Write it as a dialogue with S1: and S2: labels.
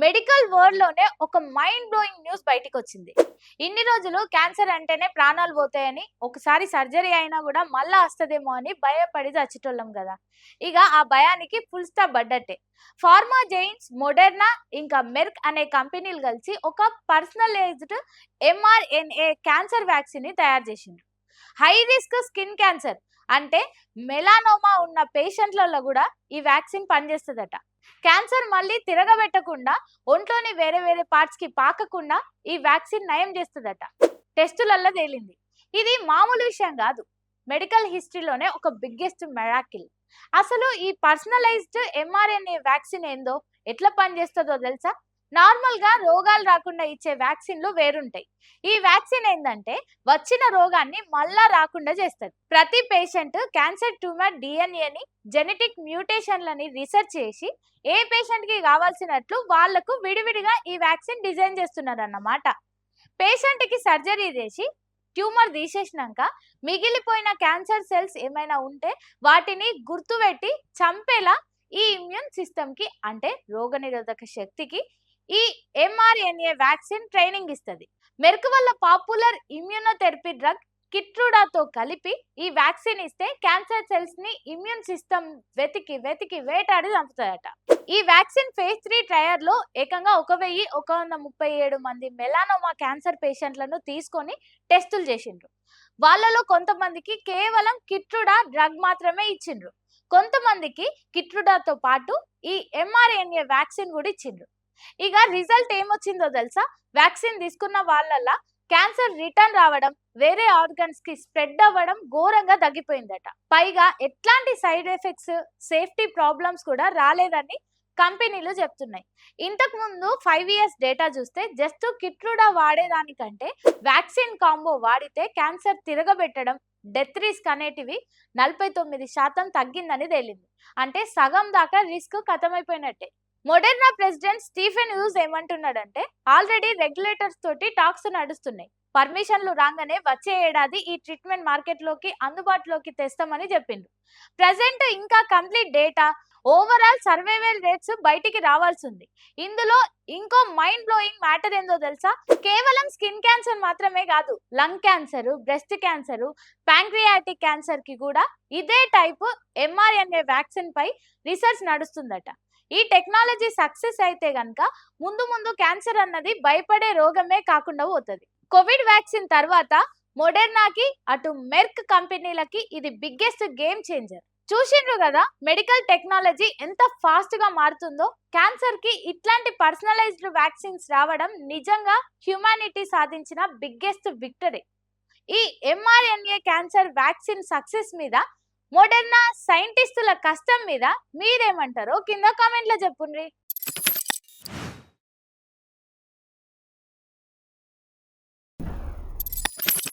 S1: Medical world లోనే ఒక mind blowing news బయటికొచ్చింది. ఇన్ని రోజులు క్యాన్సర్ అంటేనే ప్రాణాలు పోతాయని, ఒకసారి సర్జరీ అయినా కూడా మళ్ళా వస్తదేమో అని భయపడి చచ్చేటోళ్ళం కదా. ఇక ఆ భయానికి ఫుల్ స్టాప్ పడ్డట్టే. ఫార్మా జైంట్స్ మోడెర్నా ఇంకా మెర్క్ అనే కంపెనీలు కలిసి ఒక పర్సనలైజ్డ్ ఎంఆర్ఎన్ఏ క్యాన్సర్ వ్యాక్సిన్ ని తయారు చేసిండ్రు. హై రిస్క్ స్కిన్ క్యాన్సర్ అంటే మెలానోమా ఉన్న పేషెంట్లలో కూడా ఈ వ్యాక్సిన్ పనిచేస్తుందట. క్యాన్సర్ మళ్ళీ తిరగబెట్టకుండా, ఒంట్లోని వేరే వేరే పార్ట్స్ కి పాకకుండా ఈ వ్యాక్సిన్ నయం చేస్తుందట. టెస్టులల్లో తేలింది. ఇది మామూలు విషయం కాదు. మెడికల్ హిస్టరీలోనే ఒక బిగ్గెస్ట్ మెరాకిల్. అసలు ఈ పర్సనలైజ్డ్ ఎంఆర్ఎన్ఏ వ్యాక్సిన్ ఏందో, ఎట్లా పనిచేస్తుందో తెలుసా? నార్మల్ గా రోగాలు రాకుండా ఇచ్చే వ్యాక్సిన్లు వేరుంటాయి. ఈ వ్యాక్సిన్ ఏంటంటే వచ్చిన రోగాన్ని మళ్ళా రాకుండా చేస్తుంది. ప్రతి పేషెంట్ క్యాన్సర్ ట్యూమర్ డిఎన్ఏని, జెనెటిక్ మ్యూటేషన్లని రీసెర్చ్ చేసి ఏ పేషెంట్ కి కావాల్సినట్లు వాళ్లకు విడివిడిగా ఈ వ్యాక్సిన్ డిజైన్ చేస్తున్నారు అన్నమాట. పేషెంట్ కి సర్జరీ చేసి ట్యూమర్ తీసేసినాక మిగిలిపోయిన క్యాన్సర్ సెల్స్ ఏమైనా ఉంటే వాటిని గుర్తుపెట్టి చంపేలా ఈ ఇమ్యూన్ సిస్టమ్ కి, అంటే రోగనిరోధక శక్తికి ఈ ఎంఆర్ఎన్ఏ వ్యాక్సిన్ ట్రైనింగ్ ఇస్తుంది. మెర్క్ వల్ల పాపులర్ ఇమ్యూనోథెరపీ డ్రగ్ కిట్రుడాతో కలిపి ఈ వ్యాక్సిన్ ఇస్తే క్యాన్సర్ సెల్స్ ని ఇమ్యూన్ సిస్టమ్ వెతికి వెతికి వేటాడి చంపుతాయట. ఈ వ్యాక్సిన్ ఫేజ్ 3 ట్రయల్ లో ఏకంగా 1137 మంది మెలానోమా క్యాన్సర్ పేషెంట్లను తీసుకొని టెస్టులు చేసిండ్రు. వాళ్ళలో కొంతమందికి కేవలం కిట్రుడా డ్రగ్ మాత్రమే ఇచ్చిండ్రు. కొంతమందికి కిట్రుడాతో పాటు ఈ ఎంఆర్ఎన్ఏ వ్యాక్సిన్ కూడా ఇచ్చిండ్రు. ఇక రిజల్ట్ ఏమొచ్చిందో తెలుసా? వ్యాక్సిన్ తీసుకున్న వాళ్ళ క్యాన్సర్ రిటర్న్ రావడం, వేరే ఆర్గన్స్ కి స్ప్రెడ్ అవ్వడం ఘోరంగా తగ్గిపోయిందట. పైగా ఎట్లాంటి సైడ్ ఎఫెక్ట్స్, సేఫ్టీ ప్రాబ్లమ్స్ కూడా రాలేదని కంపెనీలు చెప్తున్నాయి. ఇంతకు ముందు 5 ఇయర్స్ డేటా చూస్తే జస్ట్ కిట్రుడా వాడేదానికంటే వ్యాక్సిన్ కాంబో వాడితే క్యాన్సర్ తిరగబెట్టడం, డెత్ రిస్క్ అనేటివి 49% తగ్గిందని తేలింది. అంటే సగం దాకా రిస్క్ ఖతమైపోయినట్టే. మోడెర్నా ప్రెసిడెంట్ స్టీఫెన్ హ్యూస్ ఏమంటున్నాడంటే, ఆల్రెడీ రెగ్యులేటర్స్ తోటి టాక్స్ నడుస్తున్నాయి. పర్మిషన్లు రాగానే వచ్చే ఏడాది ఈ ట్రీట్మెంట్ మార్కెట్లోకి అందుబాటులోకి తెస్తామని చెప్పిండు. ప్రజెంట్ ఇంకా complete data, overall survival rates బయటికి రావాల్సి ఉంది. ఇందులో ఇంకో మైండ్ బ్లోయింగ్ మ్యాటర్ ఏందో తెలుసా? కేవలం స్కిన్ క్యాన్సర్ మాత్రమే కాదు, lung cancer, breast cancer, pancreatic cancer కి కూడా ఇదే టైపు ఎంఆర్ఎన్ఏ వ్యాక్సిన్ పై రీసెర్చ్ నడుస్తుందట. ఈ టెక్నాలజీ సక్సెస్ అయితే గనక ముందు ముందు క్యాన్సర్ అన్నది భయపడే రోగమే కాకుండా పోతుంది. కోవిడ్ వ్యాక్సిన్ తర్వాత మోడెర్నాకి, అటు మెర్క్ కంపెనీలకి ఇది బిగ్గెస్ట్ గేమ్ చేంజర్. చూసిండ్రు కదా మెడికల్ టెక్నాలజీ ఎంత ఫాస్ట్ గా మారుతుందో. క్యాన్సర్ కి ఇట్లాంటి పర్సనలైజ్డ్ వ్యాక్సిన్స్ రావడం నిజంగా హ్యుమానిటీ సాధించిన బిగ్గెస్ట్ విక్టరీ. ఈ ఎంఆర్ఎన్ఏ క్యాన్సర్ వ్యాక్సిన్ సక్సెస్ మీద, మోడెర్నా సైంటిస్టుల కష్టం మీద మీరేమంటారో కింద కామెంట్లో చెప్పుండ్రి.